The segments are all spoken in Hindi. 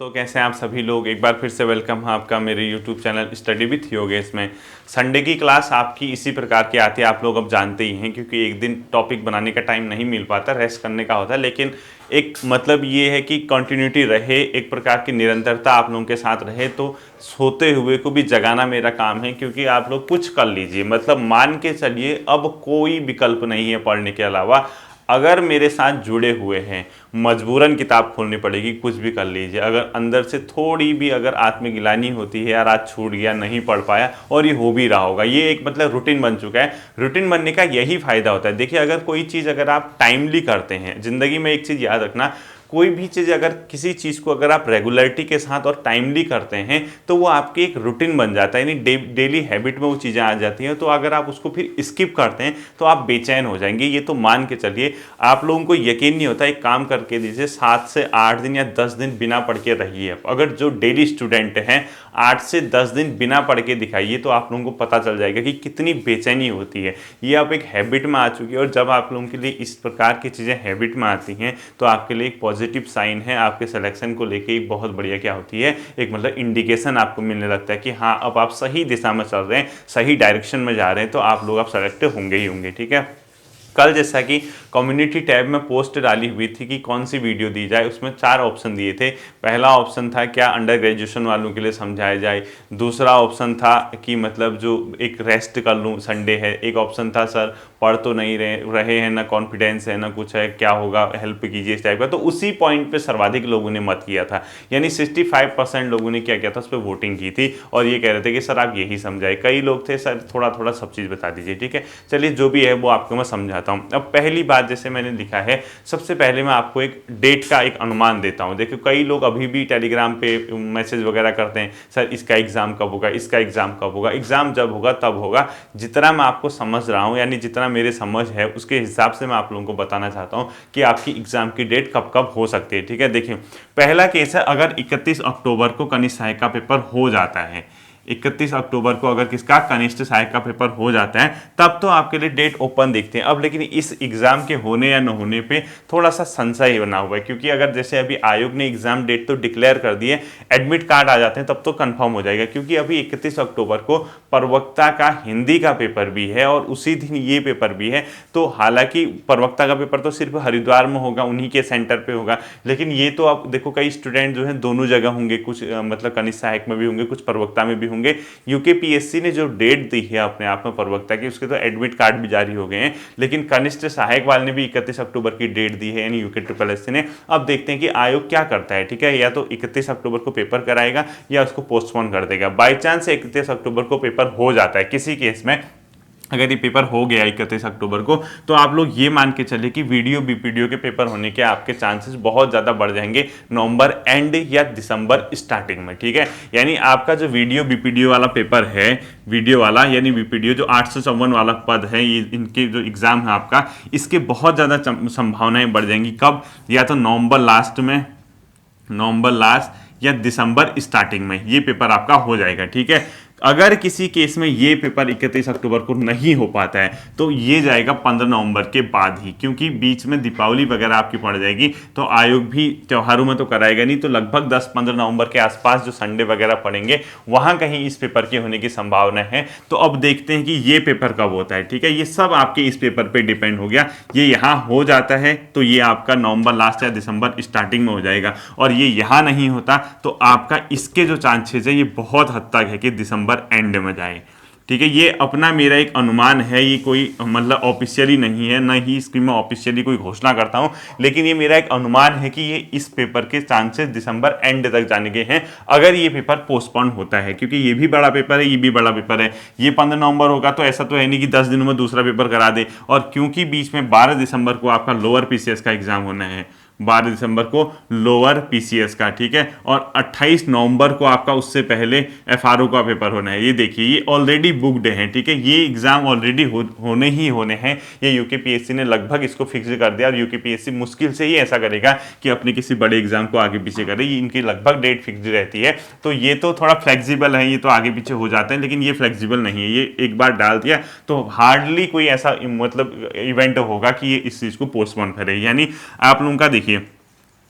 तो कैसे हैं आप सभी लोग। एक बार फिर से वेलकम है आपका मेरे YouTube channel study with Yogesh में। संडे की क्लास आपकी इसी प्रकार की आती है, आप लोग अब जानते ही हैं, क्योंकि एक दिन टॉपिक बनाने का टाइम नहीं मिल पाता, रेस्ट करने का होता है। लेकिन एक मतलब ये है कि कंटिन्यूटी रहे, एक प्रकार की निरंतरता आप लोगों के साथ रहे। तो सोते हुए को भी जगाना मेरा काम है, क्योंकि आप लोग कुछ कर लीजिए, मतलब मान के चलिए अब कोई विकल्प नहीं है पढ़ने के अलावा। अगर मेरे साथ जुड़े हुए हैं, मजबूरन किताब खोलनी पड़ेगी, कुछ भी कर लीजिए। अगर अंदर से थोड़ी भी अगर आत्मग्लानि होती है, यार आज छूट गया, नहीं पढ़ पाया, और ये हो भी रहा होगा, ये एक मतलब रूटीन बन चुका है। रूटीन बनने का यही फायदा होता है। देखिए, अगर कोई चीज़ अगर आप टाइमली करते हैं, ज़िंदगी में एक चीज़ याद रखना, कोई भी चीज़ अगर किसी चीज़ को अगर आप रेगुलरिटी के साथ और टाइमली करते हैं तो वो आपकी एक रूटीन बन जाता है, यानी डेली हैबिट में वो चीज़ें आ जाती हैं। तो अगर आप उसको फिर स्किप करते हैं तो आप बेचैन हो जाएंगे। ये तो मान के चलिए, आप लोगों को यकीन नहीं होता। एक काम करके दीजिए, 7 से 8 दिन या 10 दिन बिना पढ़ के रहिए। अगर जो डेली स्टूडेंट हैं, 8 से 10 दिन बिना पढ़ के दिखाइए, तो आप लोगों को पता चल जाएगा कि कितनी बेचैनी होती है। ये आप एक हैबिट में आ चुकी है, और जब आप लोगों के लिए इस प्रकार की चीज़ें हैबिट में आती हैं तो आपके लिए एक पॉजिटिव साइन है। आपके सिलेक्शन को लेके एक बहुत बढ़िया क्या होती है, एक मतलब इंडिकेशन आपको मिलने लगता है कि हाँ, अब आप सही दिशा में चल रहे हैं, सही डायरेक्शन में जा रहे हैं, तो आप लोग अब सेलेक्ट होंगे ही होंगे। ठीक है। कल जैसा कि कम्युनिटी टैब में पोस्ट डाली हुई थी कि कौन सी वीडियो दी जाए, उसमें 4 ऑप्शन दिए थे। पहला ऑप्शन था क्या अंडर ग्रेजुएशन वालों के लिए समझाया जाए। दूसरा ऑप्शन था कि मतलब जो एक रेस्ट कर लूँ, संडे है। एक ऑप्शन था सर पढ़ तो नहीं रहे हैं, ना कॉन्फिडेंस है ना कुछ है, क्या होगा, हेल्प कीजिए, इस टाइप का। तो उसी पॉइंट पे सर्वाधिक लोगों ने मत किया था, यानी 65% लोगों ने क्या किया था, उस पर वोटिंग की थी, और ये कह रहे थे कि सर आप यही समझाए। कई लोग थे सर थोड़ा थोड़ा सब चीज़ बता दीजिए। ठीक है, चलिए जो भी है वो आपको मैं समझाता हूँ। अब पहली बात जैसे मैंने लिखा है, सबसे पहले मैं आपको एक डेट का एक अनुमान देता हूँ। देखिए, कई लोग अभी भी टेलीग्राम पे मैसेज वगैरह करते हैं, सर इसका एग्ज़ाम कब होगा, इसका एग्ज़ाम कब होगा। एग्ज़ाम जब होगा तब होगा। जितना मैं आपको समझ रहा हूँ, यानी जितना मेरे समझ है, उसके हिसाब से मैं आप लोगों को बताना चाहता हूँ कि आपकी एग्ज़ाम की डेट कब कब हो सकती है। ठीक है, देखिए पहला केस है, अगर 31 अक्टूबर को कनिष्ठ सहायक का पेपर हो जाता है, 31 अक्टूबर को अगर किसका कनिष्ठ सहायक का पेपर हो जाता है, तब तो आपके लिए डेट ओपन दिखते हैं। अब लेकिन इस एग्जाम के होने या न होने पे थोड़ा सा संशय बना हुआ है, क्योंकि अगर जैसे अभी आयोग ने एग्जाम डेट तो डिक्लेयर कर दी है, एडमिट कार्ड आ जाते हैं तब तो कंफर्म हो जाएगा। क्योंकि अभी 31 अक्टूबर को प्रवक्ता का हिंदी का पेपर भी है और उसी दिन ये पेपर भी है। तो हालांकि प्रवक्ता का पेपर तो सिर्फ हरिद्वार में होगा, उन्हीं के सेंटर पे होगा, लेकिन ये तो आप देखो कई स्टूडेंट जो है दोनों जगह होंगे, कुछ मतलब कनिष्ठ सहायक में भी होंगे, कुछ प्रवक्ता में भी होंगे। यूकेपीएससी ने जो डेट दी है अपने आप में प्रवक्ता की, उसके तो एडमिट कार्ड भी जारी हो गए हैं, लेकिन कनिष्ठ सहायक वाले ने भी 31 अक्टूबर की डेट दी है, यानी यूके ट्रिपल एस ने। अब देखते हैं कि आयोग क्या करता है। ठीक है, या तो 31 अक्टूबर को पेपर कराएगा या उसको पोस्टपोन कर देगा। बाई चांस 31 अक्टूबर को पेपर हो जाता है, किसी केस में अगर ये पेपर हो गया 31 अक्टूबर को, तो आप लोग ये मान के चले कि वीडियो बीपीडीओ के पेपर होने के आपके चांसेस बहुत ज़्यादा बढ़ जाएंगे नवंबर एंड या दिसंबर स्टार्टिंग में। ठीक है, यानी आपका जो वीडियो बीपीडीओ वाला पेपर है, वीडियो वाला यानी बीपीडीओ जो 854 वाला पद है, ये इनके जो एग्ज़ाम है आपका, इसके बहुत ज़्यादा संभावनाएँ बढ़ जाएंगी। कब? या तो नवंबर लास्ट या दिसंबर स्टार्टिंग में ये पेपर आपका हो जाएगा। ठीक है, अगर किसी केस में ये पेपर 31 अक्टूबर को नहीं हो पाता है तो ये जाएगा 15 नवंबर के बाद ही, क्योंकि बीच में दीपावली वगैरह आपकी पड़ जाएगी। तो आयोग भी त्योहारों में तो कराएगा नहीं, तो लगभग 10-15 नवंबर के आसपास जो संडे वगैरह पड़ेंगे, वहां कहीं इस पेपर के होने की संभावना है। तो अब देखते हैं कि ये पेपर कब होता है। ठीक है, ये सब आपके इस पेपर पर डिपेंड हो गया। ये यहाँ हो जाता है तो ये आपका नवंबर लास्ट या दिसंबर स्टार्टिंग में हो जाएगा, और ये यहाँ नहीं होता तो आपका इसके जो चांसेस है ये बहुत हद तक है कि दिसंबर एंड में जाए। ठीक है, ये अपना मेरा एक अनुमान है, ये कोई मतलब ऑफिशियली नहीं है, ना ही इसकी मैं ऑफिशियली कोई घोषणा करता हूं, लेकिन ये मेरा एक अनुमान है कि ये इस पेपर के चांसेस दिसंबर एंड तक जाने के हैं, अगर ये पेपर पोस्टपोन होता है। क्योंकि ये भी बड़ा पेपर है, ये भी बड़ा पेपर है। ये 15 नवंबर होगा तो ऐसा तो है नहीं कि 10 दिनों में दूसरा पेपर करा दे, और क्योंकि बीच में 12 दिसंबर को आपका लोअर पीसीएस का एग्जाम होना है, 12 दिसंबर को लोअर पीसीएस का। ठीक है, और 28 नवंबर को आपका उससे पहले एफआरओ का पेपर होना है। ये देखिए, ये ऑलरेडी बुक्ड है। ठीक है, ये एग्जाम ऑलरेडी होने ही होने हैं। ये यूकेपीएससी ने लगभग इसको फिक्स कर दिया, और यूकेपीएससी मुश्किल से ही ऐसा करेगा कि अपने किसी बड़े एग्जाम को आगे पीछे करे। ये इनकी लगभग डेट फिक्स रहती है, तो ये तो थोड़ा फ्लेक्सिबल है, ये तो आगे पीछे हो जाते हैं, लेकिन ये फ्लेक्सिबल नहीं है। ये एक बार डाल दिया तो हार्डली कोई ऐसा मतलब इवेंट होगा कि ये इस चीज़ को पोस्टपोन करे। यानी आप लोगों का देखिए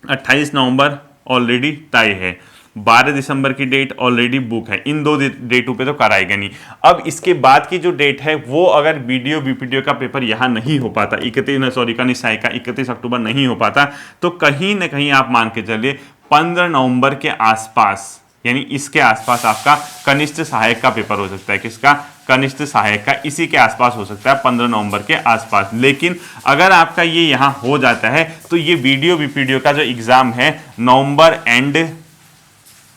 28 नवंबर ऑलरेडी तय है, 12 दिसंबर की डेट ऑलरेडी बुक है, इन 2 डेटों पे तो कराएगा नहीं। अब इसके बाद की जो डेट है वो अगर बीडीओ बीपीडीओ का पेपर यहाँ नहीं हो पाता, 31 अक्टूबर नहीं हो पाता, तो कहीं ना कहीं आप मान के चलिए 15 नवंबर के आसपास, यानी इसके आसपास आपका कनिष्ठ सहायक का पेपर हो सकता है। किसका? कनिष्ठ सहायक का, इसी के आसपास हो सकता है 15 नवंबर के आसपास। लेकिन अगर आपका ये यहाँ हो जाता है तो ये बीडीओ बीपीडीओ का जो एग्जाम है नवंबर एंड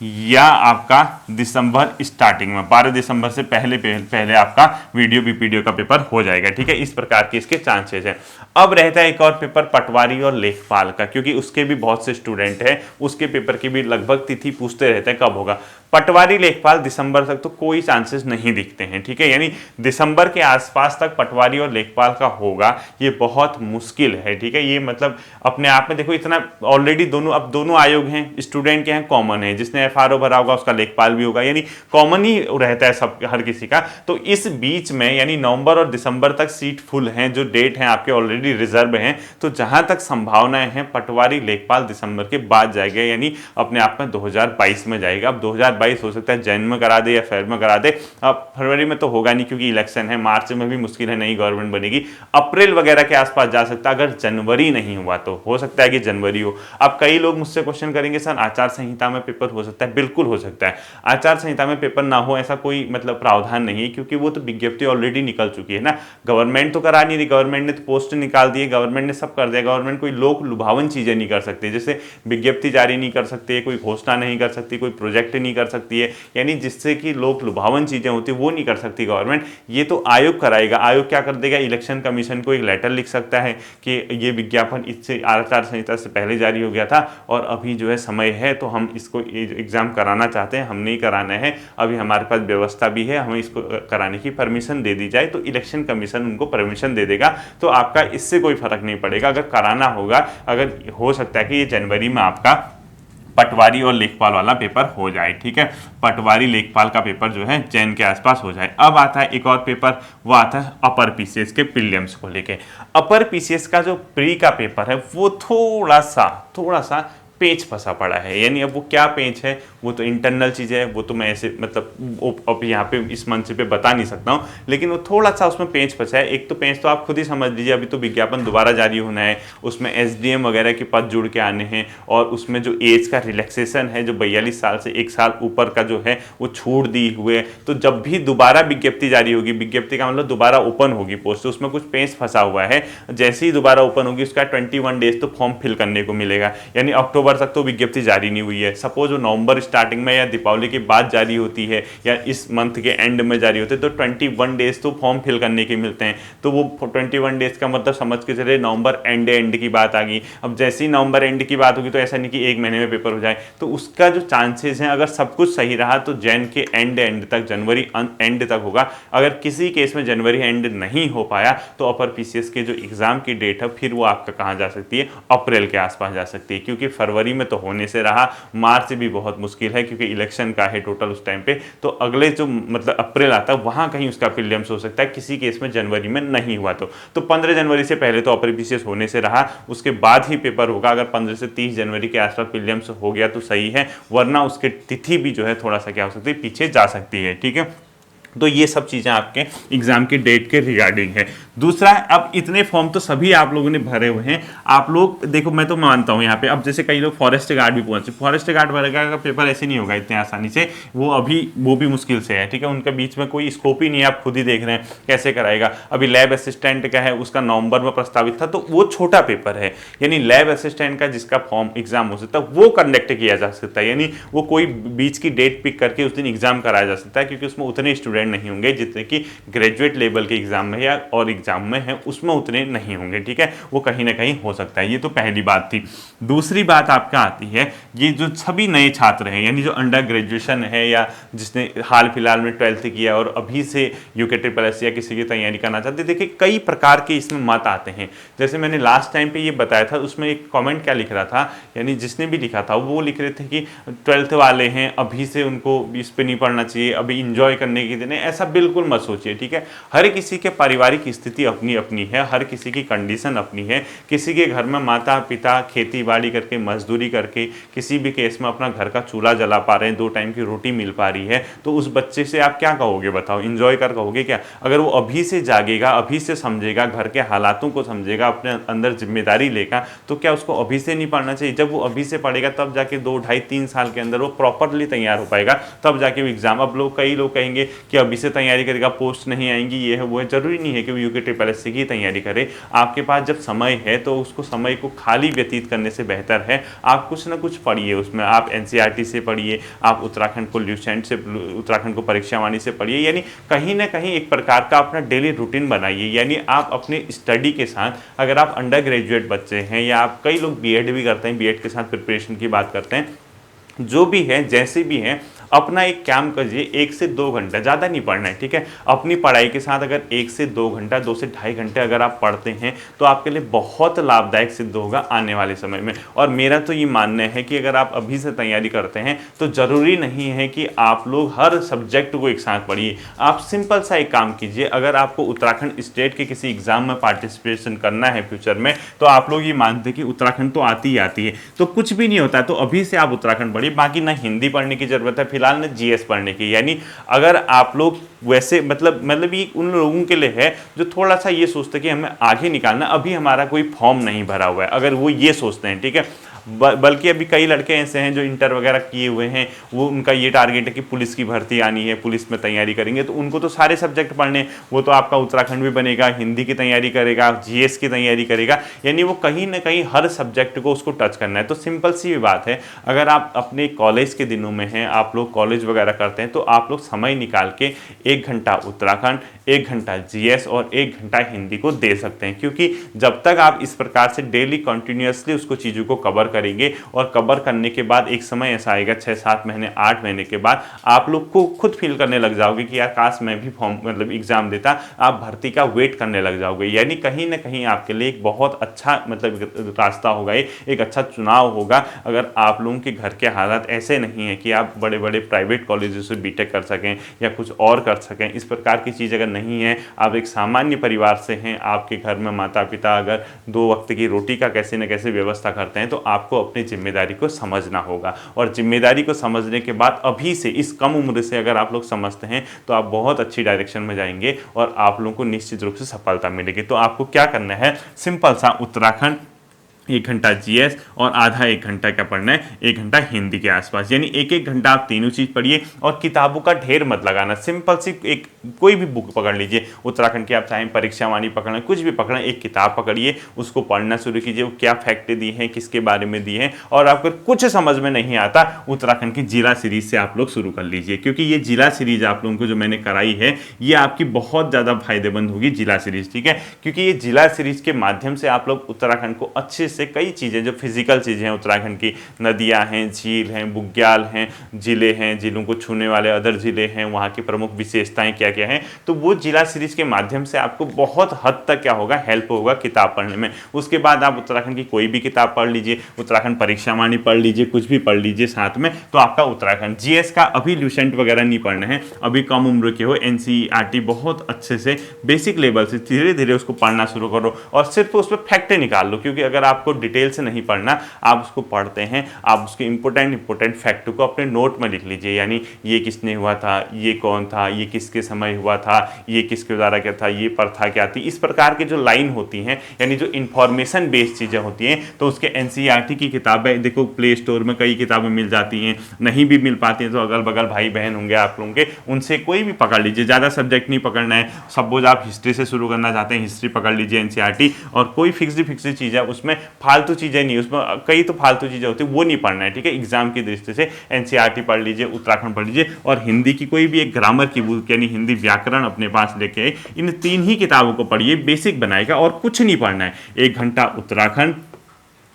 या आपका दिसंबर स्टार्टिंग में, 12 दिसंबर से पहले आपका वीडियो बीपीडीओ का पेपर हो जाएगा। ठीक है, इस प्रकार के इसके चांसेस हैं। अब रहता है एक और पेपर पटवारी और लेखपाल का, क्योंकि उसके भी बहुत से स्टूडेंट हैं, उसके पेपर की भी लगभग तिथि पूछते रहते हैं कब होगा। पटवारी लेखपाल दिसंबर तक तो कोई चांसेस नहीं दिखते हैं। ठीक है, यानी दिसंबर के आसपास तक पटवारी और लेखपाल का होगा, ये बहुत मुश्किल है। ठीक है, ये मतलब अपने आप में देखो इतना ऑलरेडी दोनों आयोग हैं, स्टूडेंट के हैं, कॉमन है, जिसने एफआरओ भरा होगा उसका लेखपाल भी होगा, यानी कॉमन ही रहता है सब हर किसी का। तो इस बीच में यानी नवंबर और दिसंबर तक सीट फुल हैं, जो डेट हैं आपके ऑलरेडी रिजर्व हैं। तो जहां तक संभावनाएं हैं पटवारी लेखपाल दिसंबर के बाद जाएगा, यानी अपने आप में 2022 में जाएगा। अब 2022 हो सकता है जैन में करा दे या फेब में करा दे, अब फरवरी में तो होगा नहीं क्योंकि इलेक्शन है, मार्च में भी मुश्किल है, नई गवर्नमेंट बनेगी, अप्रैल वगैरह के आसपास जा सकता है। अगर जनवरी नहीं हुआ तो हो सकता है कि जनवरी हो। अब कई लोग मुझसे क्वेश्चन करेंगे सर आचार संहिता में पेपर हो सकता है, बिल्कुल हो सकता है। आचार संहिता में पेपर ना हो ऐसा कोई मतलब प्रावधान नहीं है, क्योंकि वो तो विज्ञप्ति ऑलरेडी निकल चुकी है ना। गवर्नमेंट तो करा नहीं रही, गवर्नमेंट ने तो पोस्ट निकाल दी है, गवर्नमेंट ने सब कर दिया। गवर्नमेंट कोई लोक लुभावन चीजें नहीं कर सकती, जैसे विज्ञप्ति जारी नहीं कर सकती है, कोई घोषणा नहीं कर सकती, कोई प्रोजेक्ट नहीं कर सकती है, यानी जिससे कि लोक लुभावन चीजें होती है वो नहीं कर सकती गवर्नमेंट। ये तो आयोग कराएगा। आयोग क्या कर देगा, इलेक्शन कमीशन को एक लेटर लिख सकता है कि ये विज्ञापन इससे आचार संहिता से पहले जारी हो गया था और अभी जो है समय है तो हम इसको एग्जाम कराना चाहते हैं, हम नहीं कराना है, अभी हमारे पास व्यवस्था भी है, हमें इसको कराने की परमिशन दे दी जाए। तो इलेक्शन कमीशन उनको परमिशन दे देगा, तो आपका इससे कोई फर्क नहीं पड़ेगा। अगर कराना होगा, अगर हो सकता है कि ये जनवरी में आपका पटवारी और लेखपाल वाला पेपर हो जाए। ठीक है, पटवारी लेखपाल का पेपर जो है जैन के आसपास हो जाए। अब आता है एक और पेपर, वो आता है अपर पीसीएस के प्रीलिम्स को लेके। अपर पीसीएस का जो प्री का पेपर है वो थोड़ा सा पेच फंसा पड़ा है, यानी अब वो क्या पेच है, वो तो इंटरनल चीज़ है, वो तो मैं ऐसे मतलब अब यहाँ पे इस मंच पे बता नहीं सकता हूँ, लेकिन वो थोड़ा सा उसमें पेच फंसा है। एक तो पेच तो आप खुद ही समझ लीजिए, अभी तो विज्ञापन दोबारा जारी होना है, उसमें एसडीएम वगैरह के पद जुड़ के आने हैं, और उसमें जो एज का रिलैक्सेशन है, जो 42 साल से 1 साल ऊपर का जो है वो छूट दी हुए। तो जब भी दोबारा विज्ञप्ति जारी होगी, विज्ञप्ति का मतलब दोबारा ओपन होगी पोस्ट, तो उसमें कुछ पेच फंसा हुआ है। जैसे ही दोबारा ओपन होगी उसका 21 डेज तो फॉर्म फिल करने को मिलेगा, यानी अक्टूबर तक तो विज्ञप्ति जारी नहीं हुई है। सपोज वो नवंबर स्टार्टिंग में या दीपावली के बाद जारी होती है या इस मंथ के एंड में जारी होते हैं, तो 21 डेज तो फॉर्म फिल करने के मिलते हैं। तो वो 21 डेज का मतलब समझ के चले नवंबर एंड की बात आ गई। अब जैसे ही नवंबर एंड की बात होगी तो ऐसा नहीं कि 1 महीने में पेपर हो जाए, तो उसका जो चांसेस हैं, अगर सब कुछ सही रहा तो जैन के एंड तक, जनवरी एंड तक होगा। अगर किसी केस में जनवरी एंड नहीं हो पाया तो अपर पीसीएस के जो एग्जाम की डेट है फिर वो आपका कहाँ जा सकती है, अप्रैल के आसपास जा सकती है, क्योंकि फरवरी में तो होने से रहा, मार्च भी बहुत मुश्किल है क्योंकि इलेक्शन का है टोटल उस टाइम पे। तो अगले जो मतलब अप्रैल आता है वहां कहीं उसका प्रीलिम्स हो सकता है, किसी केस में जनवरी में नहीं हुआ तो 15 जनवरी से पहले तो अपर पीसीएस होने से रहा, उसके बाद ही पेपर होगा। अगर 15 से 30 जनवरी के आसपास प्रीलिम्स हो गया तो सही है, वरना उसकी तिथि भी जो है थोड़ा सा क्या हो सकती है, पीछे जा सकती है। ठीक है, तो ये सब चीज़ें आपके एग्जाम की डेट के रिगार्डिंग है। दूसरा, अब इतने फॉर्म तो सभी आप लोगों ने भरे हुए हैं, आप लोग देखो, मैं तो मानता हूँ यहाँ पे, अब जैसे कई लोग फॉरेस्ट गार्ड भी पहुंचे, फॉरेस्ट गार्ड भरेगा का पेपर ऐसे नहीं होगा इतने आसानी से, वो भी मुश्किल से है। ठीक है, उनके बीच में कोई स्कोप ही नहीं है, आप खुद ही देख रहे हैं कैसे कराएगा। अभी लैब असिस्टेंट का है, उसका नवंबर में प्रस्तावित था, तो वो छोटा पेपर है, यानी लैब असिस्टेंट का जिसका फॉर्म एग्जाम हो सकता है वो कंडक्ट किया जा सकता है, यानी वो कोई बीच की डेट पिक करके उस दिन एग्जाम कराया जा सकता है, क्योंकि उसमें उतने स्टूडेंट नहीं होंगे जितने कि ग्रेजुएट लेवल के एग्जाम में या और एग्जाम में है, उसमें उतने नहीं होंगे। ठीक है, वो कहीं ना कहीं हो सकता है। ये तो पहली बात थी। दूसरी बात आपका आती है, ये जो सभी नए छात्र हैं, यानी जो अंडर ग्रेजुएशन है या जिसने हाल फिलहाल में 12th किया और अभी से UKSS या किसी की तैयारी करना चाहते, देखिए कई प्रकार के इसमें मत आते हैं। जैसे मैंने लास्ट टाइम पे ये बताया था, उसमें एक कमेंट क्या लिख रहा था, यानी जिसने भी लिखा था वो लिख रहे थे कि 12th वाले हैं, अभी से उनको इस पे नहीं पढ़ना चाहिए, अभी इंजॉय करने के दिन नहीं, ऐसा बिल्कुल मत सोचिए, ठीक है। हर किसी के पारिवारिक स्थिति अपनी अपनी है, हर किसी की कंडीशन अपनी है। किसी के घर में माता पिता खेती बाड़ी करके, मजदूरी करके, किसी भी केस में अपना घर का चूल्हा जला पा रहे हैं, 2 टाइम की रोटी मिल पा रही है, तो उस बच्चे से आप क्या कहोगे बताओ? इंजॉय कर कहोगे क्या? अगर वो अभी से जागेगा, अभी से समझेगा, घर के हालातों को समझेगा, अपने अंदर जिम्मेदारी लेगा, तो क्या उसको अभी से नहीं पढ़ना चाहिए? जब वो अभी से पढ़ेगा तब जाके 2, ढाई, 3 साल के अंदर वो प्रॉपरली तैयार हो पाएगा, तब जाके वो एग्जाम। अब कई लोग कहेंगे कि अभी से तैयारी करेगा, पोस्ट नहीं आएंगी, ये है वो है। जरूरी नहीं है कि वो यूके ट्रिपल एस की तैयारी करे। आपके पास जब समय है तो उसको समय को खाली व्यतीत करने से बेहतर है आप कुछ ना कुछ पढ़िए। उसमें आप एनसीईआरटी से पढ़िए, आप उत्तराखंड को ल्यूसेंट से, उत्तराखंड को परीक्षावाणी से पढ़िए, यानी कहीं ना कहीं एक प्रकार का अपना डेली रूटीन बनाइए। यानी आप अपने स्टडी के साथ, अगर आप अंडर ग्रेजुएट बच्चे हैं या आप, कई लोग बीएड भी करते हैं, बीएड के साथ प्रिपरेशन की बात करते हैं, जो भी है जैसे भी हैं, अपना एक काम कीजिए, 1 से 2 घंटा, ज़्यादा नहीं पढ़ना है, ठीक है। अपनी पढ़ाई के साथ अगर 1 से 2 घंटा, 2 से ढाई घंटे अगर आप पढ़ते हैं तो आपके लिए बहुत लाभदायक सिद्ध होगा आने वाले समय में। और मेरा तो ये मानना है कि अगर आप अभी से तैयारी करते हैं तो ज़रूरी नहीं है कि आप लोग हर सब्जेक्ट को एक साथ पढ़िए। आप सिंपल सा एक काम कीजिए, अगर आपको उत्तराखंड स्टेट के किसी एग्जाम में पार्टिसिपेशन करना है फ्यूचर में, तो आप लोग ये मानते हैं कि उत्तराखंड तो आती ही आती है, तो कुछ भी नहीं होता, तो अभी से आप उत्तराखंड पढ़िए। बाकी ना हिंदी पढ़ने की जरूरत है फिलहाल, ना जीएस पढ़ने की। यानी अगर आप लोग वैसे मतलब ये उन लोगों के लिए है जो थोड़ा सा ये सोचते हैं कि हमें आगे निकालना, अभी हमारा कोई फॉर्म नहीं भरा हुआ है, अगर वो ये सोचते हैं, ठीक है। बल्कि अभी कई लड़के ऐसे हैं जो इंटर वगैरह किए हुए हैं, वो उनका ये टारगेट है कि पुलिस की भर्ती आनी है, पुलिस में तैयारी करेंगे, तो उनको तो सारे सब्जेक्ट पढ़ने, वो तो आपका उत्तराखंड भी बनेगा, हिंदी की तैयारी करेगा, जीएस की तैयारी करेगा, यानी वो कहीं ना कहीं हर सब्जेक्ट को उसको टच करना है। तो सिंपल सी बात है, अगर आप अपने कॉलेज के दिनों में हैं, आप लोग कॉलेज वगैरह करते हैं, तो आप लोग समय निकाल के 1 घंटा उत्तराखंड, 1 घंटा जीएस और 1 घंटा हिंदी को दे सकते हैं। क्योंकि जब तक आप इस प्रकार से डेली कंटिन्यूअसली उसको चीज़ों को कवर करेंगे, और कवर करने के बाद एक समय ऐसा आएगा 6-7 महीने, 8 महीने के बाद आप लोग को खुद फील करने लग जाओगे कि यार काश मैं भी फॉर्म मतलब एग्जाम देता, आप भर्ती का वेट करने लग जाओगे। यानी कहीं ना कहीं आपके लिए एक बहुत अच्छा मतलब रास्ता होगा, एक अच्छा चुनाव होगा, अगर आप लोगों के घर के हालात ऐसे नहीं है कि आप बड़े बड़े प्राइवेट कॉलेजों से बीटेक कर सकें या कुछ और कर सकें। इस प्रकार की चीज़ अगर नहीं है, आप एक सामान्य परिवार से हैं, आपके घर में माता पिता अगर 2 वक्त की रोटी का कैसे न कैसे व्यवस्था करते हैं, तो आपको अपनी जिम्मेदारी को समझना होगा। और जिम्मेदारी को समझने के बाद अभी से, इस कम उम्र से अगर आप लोग समझते हैं, तो आप बहुत अच्छी डायरेक्शन में जाएंगे और आप लोगों को निश्चित रूप से सफलता मिलेगी। तो आपको क्या करना है, सिंपल सा उत्तराखंड 1 घंटा जीएस और आधा 1 घंटा क्या पढ़ना है, 1 घंटा हिंदी के आसपास, यानी 1-1 घंटा आप तीनों चीज़ पढ़िए। और किताबों का ढेर मत लगाना, सिंपल सी एक कोई भी बुक पकड़ लीजिए, उत्तराखंड की आप चाहें परीक्षावाणी पकड़ना, कुछ भी पकड़ना, एक किताब पकड़िए, उसको पढ़ना शुरू कीजिए, वो क्या फैक्ट दी हैं, किसके बारे में दी हैं। और आपको कुछ समझ में नहीं आता, उत्तराखंड की जिला सीरीज से आप लोग शुरू कर लीजिए, क्योंकि ये जिला सीरीज आप लोगों को जो मैंने कराई है, ये आपकी बहुत ज़्यादा फायदेमंद होगी जिला सीरीज, ठीक है। क्योंकि ये जिला सीरीज के माध्यम से आप लोग उत्तराखंड को अच्छे से कई चीज़ें, जो फिजिकल चीज़ें हैं उत्तराखंड की, नदियां हैं, झील हैं, बुग्याल हैं, जिले हैं, जिलों को छूने वाले अदर जिले हैं, वहाँ की प्रमुख विशेषताएं क्या क्या हैं, तो वो जिला सीरीज के माध्यम से आपको बहुत हद तक क्या होगा, हेल्प होगा किताब पढ़ने में। उसके बाद आप उत्तराखंड की कोई भी किताब पढ़ लीजिए, उत्तराखंड परीक्षावाणी पढ़ लीजिए, कुछ भी पढ़ लीजिए साथ में, तो आपका उत्तराखंड जीएस का अभी ल्यूसेंट वगैरह नहीं पढ़ना है, अभी कम उम्र के हो, एनसीईआरटी बहुत अच्छे से बेसिक लेवल से धीरे धीरे उसको पढ़ना शुरू करो और सिर्फ उस पर फैक्ट निकाल लो। क्योंकि अगर आपको डिटेल से नहीं पढ़ना, आप उसको पढ़ते हैं, आप उसके इंपॉर्टेंट फैक्ट को अपने नोट में लिख लीजिए, यानी ये किसने हुआ था, ये कौन था, ये किसके समय हुआ था, ये किसके द्वारा क्या था, ये प्रथा क्या थी, इस प्रकार की जो लाइन होती हैं, यानी जो इंफॉर्मेशन बेस्ड चीज़ें होती हैं, तो उसके एनसीईआरटी की किताबें देखो प्ले स्टोर में कई किताबें मिल जाती हैं, नहीं भी मिल पाती हैं तो अगल बगल भाई बहन होंगे आप लोगों के, उनसे कोई भी पकड़ लीजिए। ज़्यादा सब्जेक्ट नहीं पकड़ना है, सपोज आप हिस्ट्री से शुरू करना चाहते हैं, हिस्ट्री पकड़ लीजिए एनसीईआरटी, और कोई फिक्स्ड चीज़ है, उसमें फालतू चीज़ें नहीं, उसमें कई तो फालतू चीज़ें होती है, वो नहीं पढ़ना है, ठीक है। एग्जाम की दृष्टि से एनसीईआरटी पढ़ लीजिए, उत्तराखंड पढ़ लीजिए, और हिंदी की कोई भी एक ग्रामर की बुक यानी हिंदी व्याकरण अपने पास लेके इन 3 ही किताबों को पढ़िए, बेसिक बनाएगा और कुछ नहीं पढ़ना है। 1 घंटा उत्तराखंड,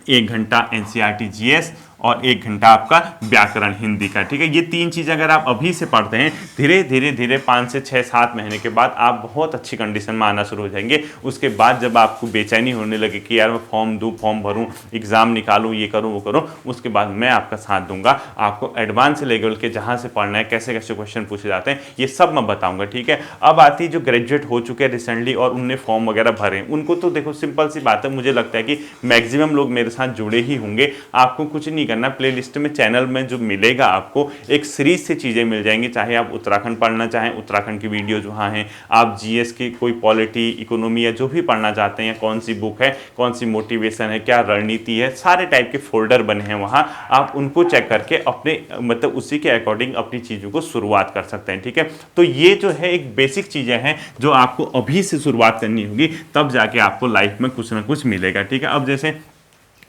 1 घंटा एनसीईआरटी जीएस और 1 घंटा आपका व्याकरण हिंदी का, ठीक है। ये 3 चीज़ अगर आप अभी से पढ़ते हैं, धीरे धीरे धीरे 5 से 6-7 महीने के बाद आप बहुत अच्छी कंडीशन में आना शुरू हो जाएंगे। उसके बाद जब आपको बेचैनी होने लगे कि यार मैं फॉर्म दूँ, फॉर्म भरूँ, एग्ज़ाम निकालूँ, ये करूँ वो करूँ, उसके बाद मैं आपका साथ दूंगा। आपको एडवांस लेवल के जहाँ से पढ़ना है, कैसे कैसे क्वेश्चन पूछे जाते हैं, ये सब मैं बताऊंगा, ठीक है। अब आती है जो ग्रेजुएट हो चुके हैं रिसेंटली और उनने फॉर्म वगैरह भरे, उनको तो देखो सिंपल सी बात है, मुझे लगता है कि मैक्सिमम लोग मेरे साथ जुड़े ही होंगे। आपको कुछ नहीं करना, प्लेलिस्ट में चैनल में जो मिलेगा आपको एक सीरीज से चीज़ें मिल जाएंगी। चाहे आप उत्तराखंड पढ़ना चाहें, उत्तराखंड की वीडियोज वहाँ हैं। आप जीएस की कोई पॉलिटी, इकोनॉमी या जो भी पढ़ना चाहते हैं, कौन सी बुक है, कौन सी मोटिवेशन है, क्या रणनीति है, सारे टाइप के फोल्डर बने हैं वहाँ। आप उनको चेक करके अपने मतलब उसी के अकॉर्डिंग अपनी चीज़ों को शुरुआत कर सकते हैं, ठीक है। तो ये जो है एक बेसिक चीज़ें हैं जो आपको अभी से शुरुआत करनी होगी, तब जाके आपको लाइफ में कुछ ना कुछ मिलेगा, ठीक है। अब जैसे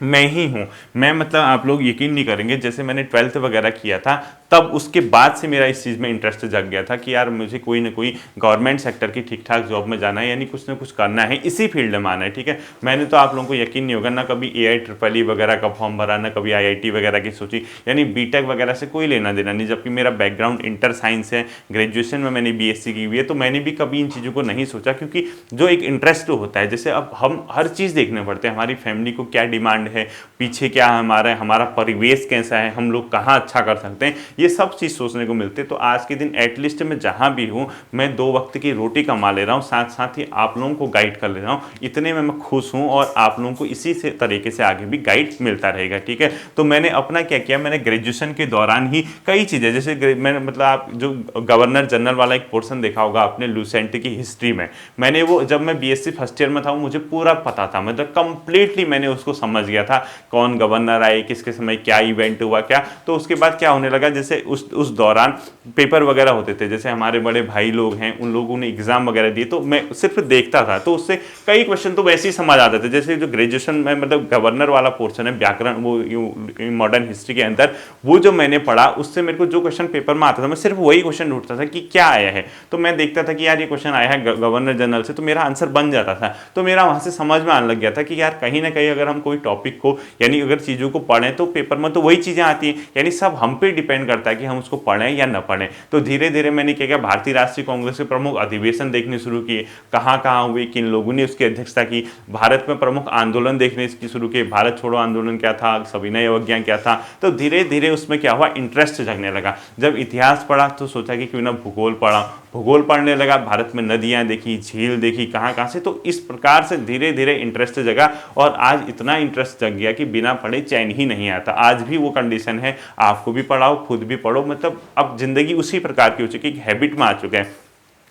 मैं ही हूँ, मैं मतलब आप लोग यकीन नहीं करेंगे, जैसे मैंने 12th वगैरह किया था तब उसके बाद से मेरा इस चीज़ में इंटरेस्ट जग गया था कि यार मुझे कोई ना कोई गवर्नमेंट सेक्टर की ठीक ठाक जॉब में जाना है, यानी कुछ ना कुछ करना है, इसी फील्ड में आना है, ठीक है। मैंने तो आप लोगों को यकीन नहीं होगा ना कभी AIEEE वगैरह का फॉर्म भरा, ना कभी IIT वगैरह की सोची, यानी बीटेक वगैरह से कोई लेना देना नहीं। जबकि मेरा बैकग्राउंड इंटर साइंस है, ग्रेजुएशन में मैंने BSc की हुई है, तो मैंने भी कभी इन चीज़ों को नहीं सोचा, क्योंकि जो एक इंटरेस्ट होता है, जैसे अब हम हर चीज़ देखने पड़ते हैं, हमारी फैमिली को क्या डिमांड है, पीछे क्या हमारा हमारा परिवेश कैसा है, हम लोग कहाँ अच्छा कर सकते हैं, ये सब चीज़ सोचने को मिलते हैं। तो आज के दिन एटलीस्ट मैं जहाँ भी हूँ, मैं 2 वक्त की रोटी कमा ले रहा हूँ, साथ साथ ही आप लोगों को गाइड कर ले रहा हूँ, इतने में मैं खुश हूँ और आप लोगों को इसी से तरीके से आगे भी गाइड मिलता रहेगा, ठीक है। तो मैंने अपना क्या किया, मैंने ग्रेजुएशन के दौरान ही कई चीज़ें, जैसे मैंने मतलब आप जो गवर्नर जनरल वाला एक पोर्सन देखा होगा आपने लूसेंट की हिस्ट्री में, मैंने वो जब मैं BSc फर्स्ट ईयर में था, वो मुझे पूरा पता था, मतलब कंप्लीटली मैंने उसको समझ गया था, कौन गवर्नर आए, किसके समय क्या इवेंट हुआ क्या। तो उसके बाद क्या होने लगा, जैसे उस दौरान पेपर वगैरह होते थे, जैसे हमारे बड़े भाई लोग हैं, उन लोगों ने एग्जाम वगैरह दिए, तो मैं सिर्फ देखता था, तो उससे कई क्वेश्चन तो वैसे ही समझ आते थे। जैसे जो ग्रेजुएशन में मतलब गवर्नर वाला पोर्शन है, व्याकरण, वो मॉडर्न हिस्ट्री के अंदर वो जो मैंने पढ़ा, उससे मेरे को जो क्वेश्चन पेपर में आता था, मैं सिर्फ वही क्वेश्चन ढूंढता था कि क्या आया है। तो मैं देखता था कि यार ये क्वेश्चन आया है गवर्नर जनरल से, तो मेरा आंसर बन जाता था। तो मेरा वहां से समझ में आने लग गया था कि यार कहीं ना कहीं अगर हम कोई टॉपिक को, यानी अगर चीज़ों को पढ़ें तो पेपर में तो वही चीज़ें आती हैं, यानी सब हम पे डिपेंड करता है कि हम उसको पढ़ें या न पढ़ें। तो धीरे धीरे मैंने क्या किया, भारतीय राष्ट्रीय कांग्रेस के प्रमुख अधिवेशन देखने शुरू किए, कहाँ कहाँ हुए, किन लोगों ने उसकी अध्यक्षता की, भारत में प्रमुख आंदोलन देखने शुरू किए, भारत छोड़ो आंदोलन क्या था, सविनय अवज्ञा क्या था। तो धीरे धीरे उसमें क्या हुआ, इंटरेस्ट जगने लगा। जब इतिहास पढ़ा तो सोचा कि क्यों ना भूगोल पढ़ा, भूगोल पढ़ने लगा, भारत में नदियाँ देखी, झील देखी, कहाँ कहाँ से। तो इस प्रकार से धीरे धीरे इंटरेस्ट जगा और आज इतना इंटरेस्ट जग गया कि बिना पढ़े चैन ही नहीं आता। आज भी वो कंडीशन है, आपको भी पढ़ाओ, खुद भी पढ़ो, मतलब अब जिंदगी उसी प्रकार की हो चुकी है, हैबिट में आ चुके हैं।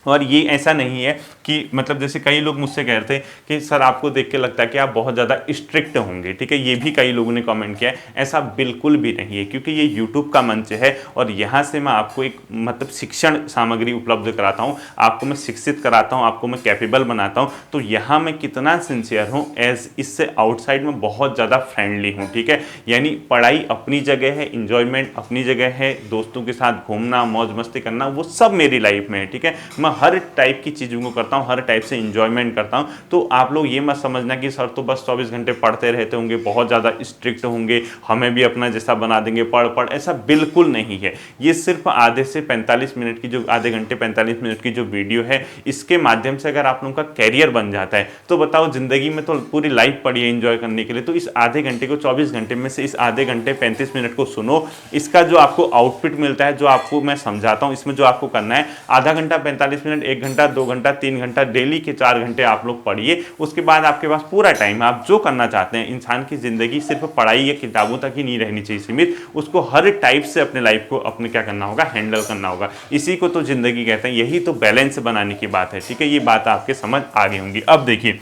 और ये ऐसा नहीं है कि मतलब जैसे कई लोग मुझसे कह रहे थे कि सर आपको देख के लगता है कि आप बहुत ज़्यादा स्ट्रिक्ट होंगे, ठीक है, ये भी कई लोगों ने कमेंट किया है। ऐसा बिल्कुल भी नहीं है, क्योंकि ये यूट्यूब का मंच है और यहाँ से मैं आपको एक मतलब शिक्षण सामग्री उपलब्ध कराता हूँ, आपको मैं शिक्षित कराता हूँ, आपको मैं कैपेबल बनाता हूँ। तो यहाँ मैं कितना सिंसियर हूँ, एज इससे आउटसाइड में बहुत ज़्यादा फ्रेंडली हूँ, ठीक है। यानी पढ़ाई अपनी जगह है, इंजॉयमेंट अपनी जगह है, दोस्तों के साथ घूमना, मौज मस्ती करना, वो सब मेरी लाइफ में है, ठीक है। मैं हर टाइप की चीज़ों को करता हूँ, हर टाइप से इंजॉयमेंट करता हूँ। तो आप लोग ये मत समझना कि सर तो बस 24 घंटे पढ़ते रहते होंगे, बहुत ज़्यादा स्ट्रिक्ट होंगे, हमें भी अपना जैसा बना देंगे, पढ़, ऐसा बिल्कुल नहीं है। ये सिर्फ आधे से 45 मिनट की जो आधे घंटे 45 मिनट की जो वीडियो है, इसके माध्यम से अगर आप लोगों का कैरियर बन जाता है तो बताओ, जिंदगी में तो पूरी लाइफ पड़ी है एंजॉय करने के लिए। तो इस आधे घंटे को 24 घंटे में से इस आधे घंटे 35 मिनट को सुनो, इसका जो आपको आउटपुट मिलता है, जो आपको मैं समझाता हूँ, इसमें जो आपको करना है, आधा घंटा 45 मिनट, 1 घंटा, 2 घंटा, 3 घंटा, डेली के 4 घंटे आप लोग पढ़िए। उसके बाद आपके पास पूरा टाइम, आप जो करना चाहते हैं। इंसान की जिंदगी सिर्फ पढ़ाई या किताबों तक ही नहीं रहनी चाहिए सीमित, उसको हर टाइप से अपने लाइफ को अपने क्या करना होगा, हैंडल करना होगा। इसी को तो जिंदगी कहते हैं, यही तो बैलेंस बनाने की बात है, ठीक है। ये बात आपके समझ आ गई होंगी। अब देखिए,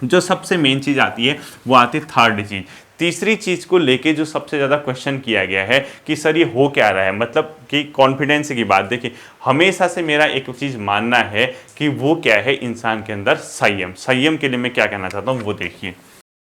जो सबसे मेन चीज़ आती है वो आती है थर्ड चीज़। तीसरी चीज़ को लेके जो सबसे ज़्यादा क्वेश्चन किया गया है कि सर ये हो क्या रहा है, मतलब कि कॉन्फिडेंस की बात। देखिए, हमेशा से मेरा एक चीज़ मानना है कि वो क्या है, इंसान के अंदर संयम। संयम के लिए मैं क्या कहना चाहता हूँ वो देखिए,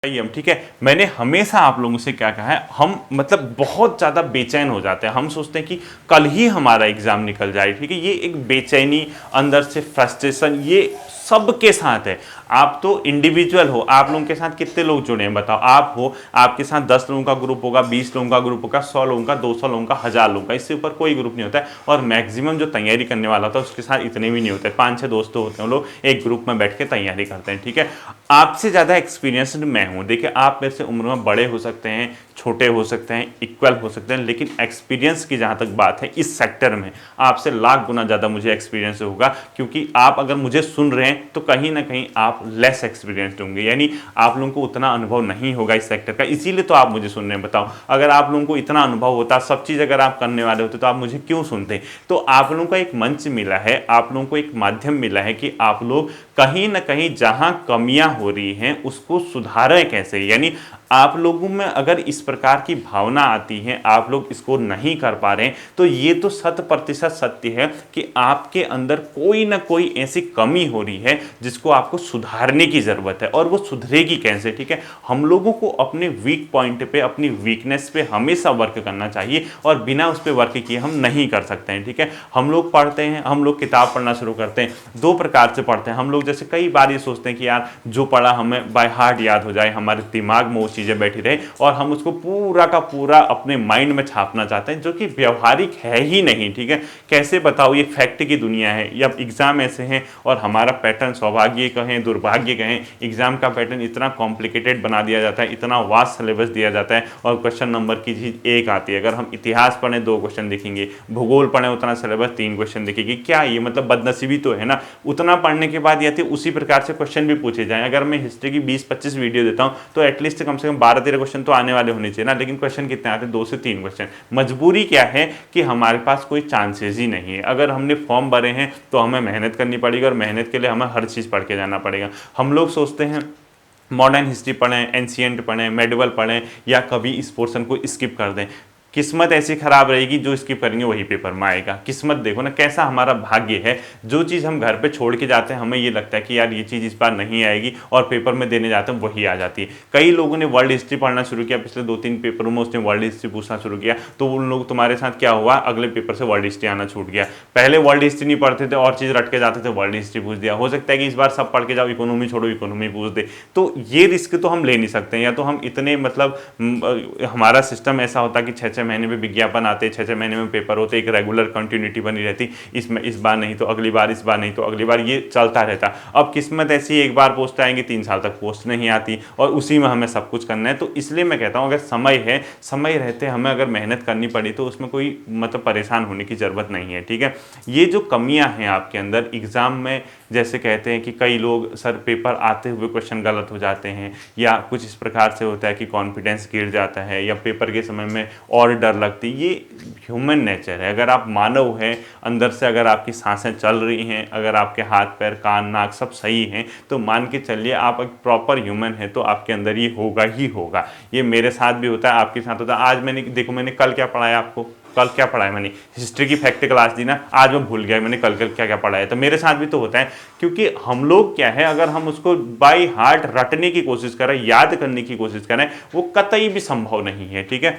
संयम, ठीक है। मैंने हमेशा आप लोगों से क्या कहा है, हम मतलब बहुत ज़्यादा बेचैन हो जाते हैं, हम सोचते हैं कि कल ही हमारा एग्ज़ाम निकल जाए, ठीक है। ये एक बेचैनी, अंदर से फ्रस्ट्रेशन, ये सबके साथ है। आप तो इंडिविजुअल हो, आप लोगों के साथ कितने लोग जुड़े हैं बताओ। आप हो, आपके साथ 10 लोगों का ग्रुप होगा, 20 लोगों का ग्रुप होगा, 100 लोगों का, 200 लोगों का, 1000 लोगों का, इससे ऊपर कोई ग्रुप नहीं होता है। और मैक्सिमम जो तैयारी करने वाला होता है उसके साथ इतने भी नहीं होते, 5-6 दोस्त होते हैं, लोग एक ग्रुप में बैठ के तैयारी करते हैं, ठीक है। आपसे ज़्यादा एक्सपीरियंस्ड मैं हूँ। देखिए, आप मेरे से उम्र में बड़े हो सकते हैं, छोटे हो सकते हैं, इक्वल हो सकते हैं, लेकिन एक्सपीरियंस की जहाँ तक बात है इस सेक्टर में आपसे लाख गुना ज़्यादा मुझे एक्सपीरियंस होगा, क्योंकि आप अगर मुझे सुन रहे हैं तो कहीं ना कहीं आप लेस एक्सपीरियंस्ड होंगे, यानी आप लोगों को उतना अनुभव नहीं होगा इस सेक्टर का, इसीलिए तो आप मुझे सुन रहे हैं। बताओ, अगर आप लोगों को इतना अनुभव होता, सब चीज़ अगर आप करने वाले होते, तो आप मुझे क्यों सुनते। तो आप लोगों को एक मंच मिला है, आप लोगों को एक माध्यम मिला है कि आप लोग कहीं ना कहीं जहां कमियां हो रही हैं उसको सुधारें कैसे। यानी आप लोगों में अगर इस प्रकार की भावना आती है, आप लोग इसको नहीं कर पा रहे हैं, तो ये तो 100% सत्य है कि आपके अंदर कोई ना कोई ऐसी कमी हो रही है जिसको आपको सुधारने की ज़रूरत है। और वो सुधरेगी कैसे, ठीक है। हम लोगों को अपने वीक पॉइंट पे, अपनी वीकनेस पे हमेशा वर्क करना चाहिए, और बिना उस पर वर्क किए हम नहीं कर सकते हैं, ठीक है। हम लोग पढ़ते हैं, हम लोग किताब पढ़ना शुरू करते हैं, 2 प्रकार से पढ़ते हैं हम लोग। जैसे कई बार ये सोचते हैं कि यार जो पढ़ा हमें बाय हार्ट याद हो जाए, हमारे दिमाग में वो चीज़ें बैठी रहे, और हम उसको पूरा का पूरा अपने माइंड में छापना चाहते हैं, जो कि व्यवहारिक है ही नहीं, ठीक है। कैसे बताओ, ये फैक्ट की दुनिया है, या एग्जाम ऐसे हैं, और हमारा पैटर्न, सौभाग्य कहें दुर्भाग्य कहें, एग्जाम का पैटर्न इतना कॉम्प्लिकेटेड बना दिया जाता है, इतना वास्ट सिलेबस दिया जाता है, और क्वेश्चन नंबर की चीज़ एक आती है। अगर हम इतिहास पढ़ें 2 क्वेश्चन दिखेंगे, भूगोल पढ़ें उतना सिलेबस 3 क्वेश्चन दिखेगी। क्या ये मतलब बदनसीबी तो है ना। उतना पढ़ने के बाद यदि उसी प्रकार से क्वेश्चन भी पूछे जाएं, अगर मैं हिस्ट्री की 20-25 वीडियो देता हूं तो एटलीस्ट कम से कम 12-13 क्वेश्चन तो आने वाले होने चाहिए ना। लेकिन क्वेश्चन कितने आते हैं, 2 से 3 क्वेश्चन। मजबूरी क्या है कि हमारे पास कोई चांसेस ही नहीं है। अगर हमने फॉर्म भरे हैं तो हमें मेहनत करनी पड़ेगी, और मेहनत के लिए हमें हर चीज़ पढ़ के जाना पड़ेगा। हम लोग सोचते हैं मॉडर्न हिस्ट्री पढ़ें, एंशिएंट पढ़ें, मेडिवल पढ़ें, या कभी इस पोर्शन को स्किप कर दें। किस्मत ऐसी खराब रहेगी, जो स्किप करेंगे वही पेपर में आएगा। किस्मत देखो ना, कैसा हमारा भाग्य है। जो चीज़ हम घर पे छोड़ के जाते हैं, हमें ये लगता है कि यार ये चीज़ इस बार नहीं आएगी, और पेपर में देने जाते हैं वही आ जाती है। कई लोगों ने वर्ल्ड हिस्ट्री पढ़ना शुरू किया, पिछले 2-3 पेपरों में उसने वर्ल्ड हिस्ट्री पूछना शुरू किया, तो उन लोग, तुम्हारे साथ क्या हुआ, अगले पेपर से वर्ल्ड हिस्ट्री आना छूट गया। पहले वर्ल्ड हिस्ट्री नहीं पढ़ते थे और चीज़ रट के जाते थे, वर्ल्ड हिस्ट्री पूछ दिया। हो सकता है कि इस बार सब पढ़ के जाओ, इकोनॉमी छोड़ो, इकोनॉमी पूछ दे। तो ये रिस्क तो हम ले नहीं सकते हैं। या तो हम इतने मतलब हमारा सिस्टम ऐसा होता कि 6-6 महीने में विज्ञापन आते, 6-6 महीने में पेपर होते, एक रेगुलर कंटिन्यूटी बनी रहती, इसमें इस बार नहीं तो अगली बार, इस बार नहीं तो अगली बार, ये चलता रहता। अब किस्मत ऐसी, एक बार पोस्ट आएंगी, 3 साल तक पोस्ट नहीं आती, और उसी में हमें सब कुछ करना है। तो इसलिए मैं कहता हूँ, अगर समय है, समय रहते हमें अगर मेहनत करनी पड़ी तो उसमें कोई मतलब परेशान होने की ज़रूरत नहीं है, ठीक है। ये जो कमियाँ हैं आपके अंदर एग्ज़ाम में, जैसे कहते हैं कि कई लोग सर पेपर आते हुए क्वेश्चन गलत हो जाते हैं, या कुछ इस प्रकार से होता है कि कॉन्फिडेंस गिर जाता है, या पेपर के समय में और डर लगती, ये ह्यूमन नेचर है। अगर आप मानव हैं, अंदर से अगर आपकी सांसें चल रही हैं, अगर आपके हाथ पैर कान नाक सब सही हैं, तो मान के चलिए आप एक प्रॉपर ह्यूमन है, तो आपके अंदर ये होगा ही होगा। ये मेरे साथ भी होता है, आपके साथ होता है। आज मैंने देखो, मैंने कल क्या पढ़ाया आपको, कल क्या पढ़ाया मैंने, हिस्ट्री की फैक्ट क्लास दी ना, आज मैं भूल गया मैंने कल क्या क्या पढ़ाया। तो मेरे साथ भी तो होता है, क्योंकि हम लोग क्या है, अगर हम उसको बाय हार्ट रटने की कोशिश करें, याद करने की कोशिश करें, वो कतई भी संभव नहीं है, ठीक है।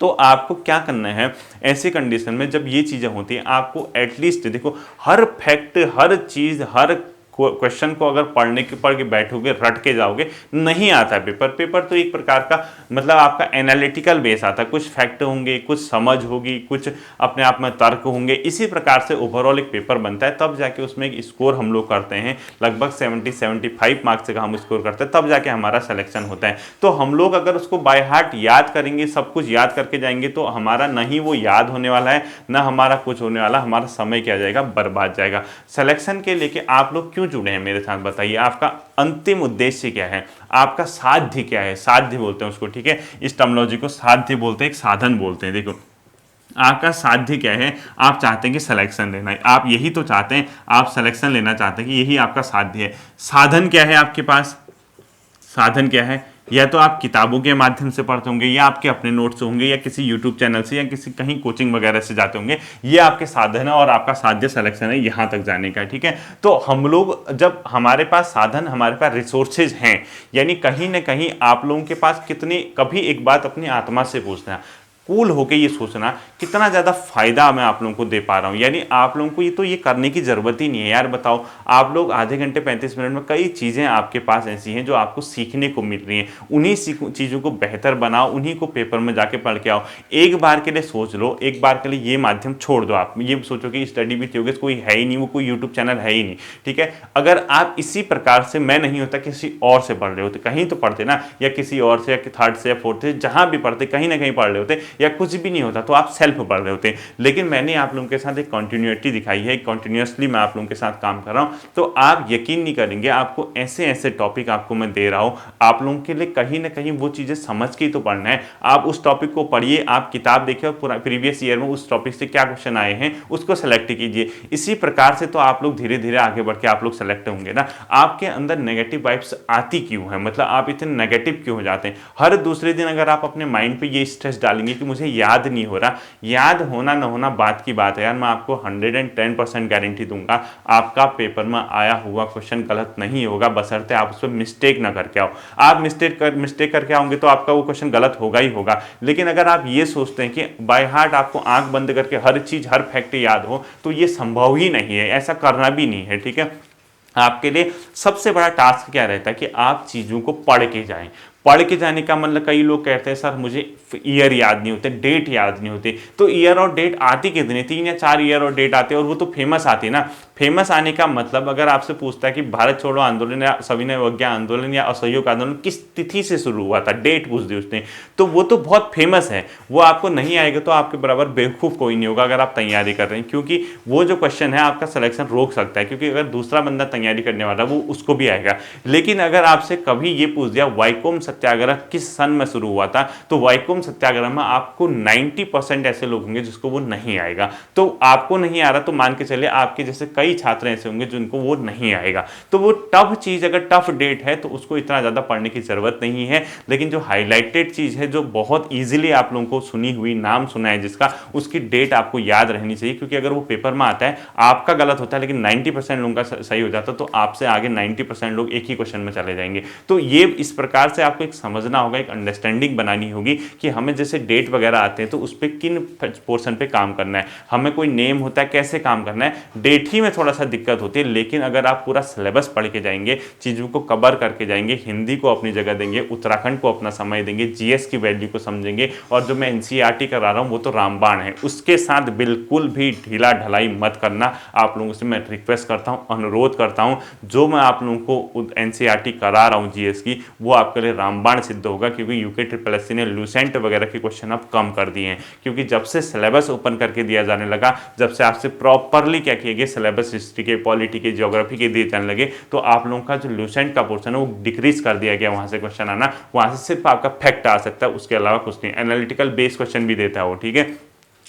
तो आपको क्या करना है ऐसी कंडीशन में, जब ये चीज़ें होती हैं, आपको एटलीस्ट देखो, हर फैक्ट, हर चीज़, हर क्वेश्चन को अगर पढ़ के बैठोगे, रट के जाओगे, नहीं आता है पेपर। पेपर तो एक प्रकार का मतलब आपका एनालिटिकल बेस आता है, कुछ फैक्ट होंगे, कुछ समझ होगी, कुछ अपने आप में तर्क होंगे, इसी प्रकार से ओवरऑल एक पेपर बनता है। तब जाके उसमें एक स्कोर हम लोग करते हैं, लगभग 70-75 मार्क्स का हम स्कोर करते हैं, तब जाके हमारा सिलेक्शन होता है। तो हम लोग अगर उसको बाय हार्ट याद करेंगे, सब कुछ याद करके जाएंगे, तो हमारा नहीं वो याद होने वाला है, ना हमारा कुछ होने वाला, हमारा समय क्या जाएगा, बर्बाद जाएगा। सिलेक्शन के लेके आप लोग क्यों जुड़े हैं मेरे साथ, बताइए। आपका अंतिम उद्देश्य क्या है, आपका साध्य क्या है, साध्य बोलते हैं उसको, ठीक है। इस टर्मिनोलॉजी को साध्य बोलते हैं, एक साधन बोलते हैं। देखो, आपका साध्य क्या है, आप चाहते हैं कि सिलेक्शन लेना है, आप यही तो चाहते हैं, आप सिलेक्शन लेना चाहते हैं, कि यही आपका साध्य है। साधन क्या है आपके पास, साधन क्या है, या तो आप किताबों के माध्यम से पढ़ते होंगे, या आपके अपने नोट्स होंगे, या किसी यूट्यूब चैनल से, या किसी कहीं कोचिंग वगैरह से जाते होंगे। ये आपके साधन है, और आपका साध्य सिलेक्शन है, यहाँ तक जाने का, ठीक है। तो हम लोग, जब हमारे पास साधन, हमारे पास रिसोर्सेज हैं, यानी कहीं ना कहीं आप लोगों के पास कितने, कभी एक बात अपनी आत्मा से पूछना, कूल होके ये सोचना कितना ज़्यादा फायदा मैं आप लोगों को दे पा रहा हूँ। यानी आप लोगों को ये करने की ज़रूरत ही नहीं है यार। बताओ, आप लोग आधे घंटे 35 मिनट में कई चीज़ें आपके पास ऐसी हैं जो आपको सीखने को मिल रही हैं। उन्हीं चीज़ों को बेहतर बनाओ, उन्हीं को पेपर में जाके पढ़ के आओ। एक बार के लिए सोच लो, एक बार के लिए ये माध्यम छोड़ दो। आप ये सोचो कि स्टडी विथ योगेश कोई है ही नहीं, वो कोई यूट्यूब चैनल है ही नहीं, ठीक है। अगर आप इसी प्रकार से, मैं नहीं होता किसी और से पढ़ रहे होते, कहीं तो पढ़ते ना, या किसी और से, या थर्ड से या फोर्थ से, जहां भी पढ़ते कहीं ना कहीं पढ़ रहे होते, या कुछ भी नहीं होता तो आप सेल्फ पढ़ रहे होते। लेकिन मैंने आप लोगों के साथ एक कंटिन्यूटी दिखाई है, कंटिन्यूसली मैं आप लोगों के साथ काम कर रहा हूं, तो आप यकीन नहीं करेंगे, आपको ऐसे ऐसे टॉपिक आपको मैं दे रहा हूं, आप लोगों के लिए कहीं ना कहीं वो चीजें समझ के ही तो पढ़ना है। आप उस टॉपिक को पढ़िए, आप किताब देखिए और पूरा प्रीवियस ईयर में उस टॉपिक से क्या क्वेश्चन आए हैं उसको सेलेक्ट कीजिए। इसी प्रकार से तो आप लोग धीरे धीरे आगे बढ़ के आप लोग सेलेक्ट होंगे ना। आपके अंदर नेगेटिव वाइब्स आती क्यों है, मतलब आप इतने नेगेटिव क्यों हो जाते हैं? हर दूसरे दिन अगर आप अपने माइंड पे ये स्ट्रेस डालेंगे कि मुझे याद नहीं हो रहा, याद होना ना होना बात की बात है यार। मैं आपको 110% गारंटी दूंगा, आपका पेपर में आया हुआ क्वेश्चन गलत नहीं होगा, बशर्ते आप उस पर मिस्टेक ना करके आओ। आप मिस्टेक करके आओगे तो आपका वो क्वेश्चन गलत होगा ही होगा। लेकिन अगर आप ये सोचते हैं कि बाय हार्ट आपको आंख बंद करके हर चीज, हर फैक्ट याद हो, तो ये संभव ही नहीं है, ऐसा करना भी नहीं है, ठीक है। आपके लिए सबसे बड़ा टास्क क्या रहता है कि आप चीज़ों को पढ़ के जाएं। पढ़ के जाने का मतलब, कई लोग कहते हैं सर मुझे ईयर याद नहीं होते, डेट याद नहीं होते। तो ईयर और डेट आती कितनी, 3 या 4 ईयर और डेट आते हैं, और वो तो फेमस आती है ना। फेमस आने का मतलब, अगर आपसे पूछता है कि भारत छोड़ो आंदोलन या सविनय अवज्ञा आंदोलन या असहयोग आंदोलन किस तिथि से शुरू हुआ था, डेट पूछ दी उसने, तो वो तो बहुत फेमस है। वो आपको नहीं आएगा तो आपके बराबर बेवकूफ़ कोई नहीं होगा अगर आप तैयारी कर रहे हैं, क्योंकि वो जो क्वेश्चन है आपका सिलेक्शन रोक सकता है, क्योंकि अगर दूसरा बंदा तैयारी करने वाला वो उसको भी आएगा। लेकिन अगर आपसे कभी ये पूछ दिया वाइकोम सत्याग्रह किस सन में शुरू हुआ था, तो वाइकोम सत्याग्रह में आपको 90% ऐसे लोग होंगे जिसको वो नहीं आएगा। तो आपको नहीं आ रहा तो मान के चलिए आपके जैसे कई छात्र ऐसे होंगे जिनको वो नहीं आएगा। तो वो टफ चीज, अगर टफ डेट है तो उसको इतना ज्यादा पढ़ने की जरूरत नहीं है। लेकिन जो हाईलाइटेड चीज है, जो बहुत इजीली आप लोगों को सुनी हुई, नाम सुना है जिसका, उसकी डेट आपको याद रहनी चाहिए। क्योंकि अगर वो पेपर में आता है, आपका गलत होता है लेकिन 90% लोगों का सही हो जाता है, तो आपसे आगे 90% लोग एक ही क्वेश्चन में चले जाएंगे। तो ये इस प्रकार से आपको एक समझना होगा, एक अंडरस्टैंडिंग बनानी होगी कि हमें जैसे डेट वगैरह आते हैं तो उस पर किन पोर्शन पे काम करना है, हमें कोई नेम होता है कैसे काम करना है। डेट ही में थोड़ा सा दिक्कत होती है, लेकिन अगर आप पूरा सिलेबस पढ़ के जाएंगे, चीज़ों को कवर करके जाएंगे, हिंदी को अपनी जगह देंगे, उत्तराखंड को अपना समय देंगे, जीएस की वैल्यू को समझेंगे, और जो मैं एनसीईआरटी करा रहा हूँ वो तो रामबाण है, उसके साथ बिल्कुल भी ढीला ढलाई मत करना। आप लोगों से मैं रिक्वेस्ट करता हूँ, अनुरोध करता हूँ, जो मैं आप लोगों को एनसीईआरटी करा रहा हूँ जीएस की, वो आपके लिए रामबाण सिद्ध होगा। क्योंकि यूके ट्रिपल एससी ने लूसेंट वगैरह के क्वेश्चन अब कम कर दिए हैं, क्योंकि जब से सिलेबस ओपन करके दिया जाने लगा, जब से आपसे प्रॉपरली क्या किए गए, सिलेबस हिस्ट्री के, पॉलिटी के, ज्योग्राफी के दिए जाने लगे, तो आप लोगों का जो लूसेंट का पोर्शन है वो डिक्रीज कर दिया गया। वहां से क्वेश्चन आना, वहां से सिर्फ आपका फैक्ट आ सकता है, उसके अलावा कुछ नहीं। एनालिटिकल बेस्ड क्वेश्चन भी देता है वो, ठीक है।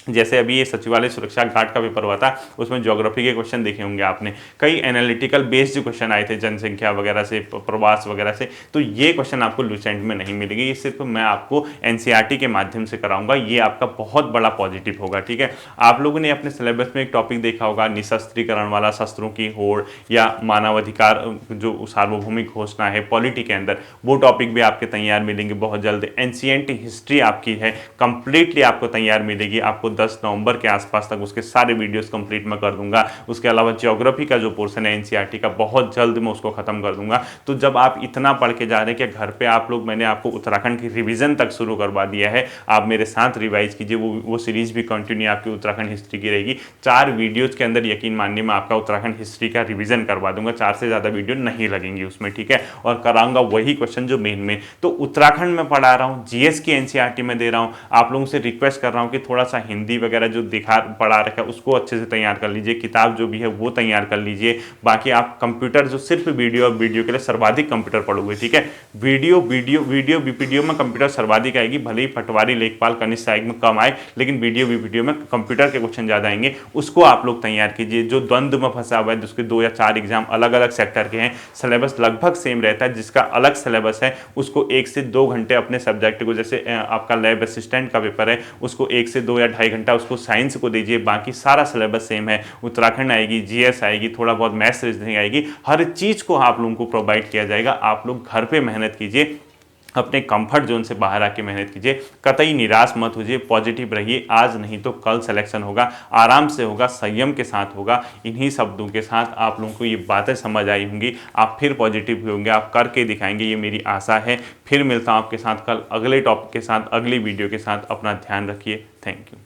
जैसे अभी ये सचिवालय सुरक्षा घाट का पेपर हुआ था, उसमें ज्योग्राफी के क्वेश्चन देखे होंगे आपने, कई एनालिटिकल बेस्ड क्वेश्चन आए थे, जनसंख्या वगैरह से, प्रवास वगैरह से। तो ये क्वेश्चन आपको लूसेंट में नहीं मिलेंगे, ये सिर्फ मैं आपको एनसीईआरटी के माध्यम से कराऊंगा। ये आपका बहुत बड़ा पॉजिटिव होगा, ठीक है। आप लोगों ने अपने सिलेबस में एक टॉपिक देखा होगा, निशस्त्रीकरण वाला, शस्त्रों की होड़, या मानवाधिकार जो सार्वभौमिक घोषणा है पॉलिटी के अंदर, वो टॉपिक भी आपके तैयार मिलेंगे बहुत जल्द। एंशिएंट हिस्ट्री आपकी है कंप्लीटली आपको तैयार मिलेगी, आपको 10 नवंबर के आसपास तक उसके सारे वीडियोस कंप्लीट मैं कर दूंगा। उसके अलावा ज्योग्राफी का जो पोर्शन है एनसीईआरटी का, बहुत जल्द मैं उसको खत्म कर दूंगा। तो जब आप इतना पढ़ के जा रहे हैं कि घर पे आप लोग, मैंने आपको उत्तराखंड की रिवीजन तक शुरू करवा दिया है, आप मेरे साथ रिवाइज कीजिए। वो सीरीज भी कंटिन्यू आपकी उत्तराखंड हिस्ट्री की रहेगी। 4 वीडियोज के अंदर यकीन मानिए मैं आपका उत्तराखंड हिस्ट्री का रिवीजन करवा दूंगा, 4 से ज़्यादा वीडियो नहीं लगेंगी उसमें, ठीक है। और कराऊंगा वही क्वेश्चन जो मेन में। तो उत्तराखंड में पढ़ा रहा हूँ, जीएस की एनसीईआरटी में दे रहा हूँ। आप लोगों से रिक्वेस्ट कर रहा हूँ कि थोड़ा सा हिंदी वगैरह जो पढ़ा रखा है उसको अच्छे से तैयार कर लीजिए, किताब जो भी है वो तैयार कर लीजिए। बाकी आप कंप्यूटर, जो सिर्फ वीडियो और वीडियो के लिए सर्वाधिक कंप्यूटर पढ़ोगे, ठीक है। वीडियो वीडियो में कंप्यूटर सर्वाधिक आएगी, भले ही पटवारी, लेखपाल, कनिष्ठ सहायक में कम आए, लेकिन वीडियो में कंप्यूटर के क्वेश्चन ज़्यादा आएंगे, उसको आप लोग तैयार कीजिए। जो द्वंद्व में फंसा हुआ है, जिसके 2 या 4 एग्जाम अलग अलग सेक्टर के हैं, सिलेबस लगभग सेम रहता है, जिसका अलग सिलेबस है उसको 1 से 2 घंटे अपने सब्जेक्ट को, जैसे आपका लैब असिस्टेंट का पेपर है उसको 1 से 2 या 2.5 घंटा उसको साइंस को दीजिए। बाकी सारा सिलेबस सेम है, उत्तराखंड आएगी, जीएस आएगी, थोड़ा बहुत मैथ्स रीजनिंग आएगी, हर चीज़ को आप लोगों को प्रोवाइड किया जाएगा। आप लोग घर पे मेहनत कीजिए, अपने कंफर्ट जोन से बाहर आके मेहनत कीजिए, कतई निराश मत होइए, पॉजिटिव रहिए। आज नहीं तो कल सिलेक्शन होगा, आराम से होगा, संयम के साथ होगा। इन्हीं शब्दों के साथ आप लोगों को ये बातें समझ आई होंगी, आप फिर पॉजिटिव होंगे, आप करके दिखाएंगे, ये मेरी आशा है। फिर मिलता हूँ आपके साथ कल अगले टॉपिक के साथ, अगली वीडियो के साथ। अपना ध्यान रखिए। Thank you.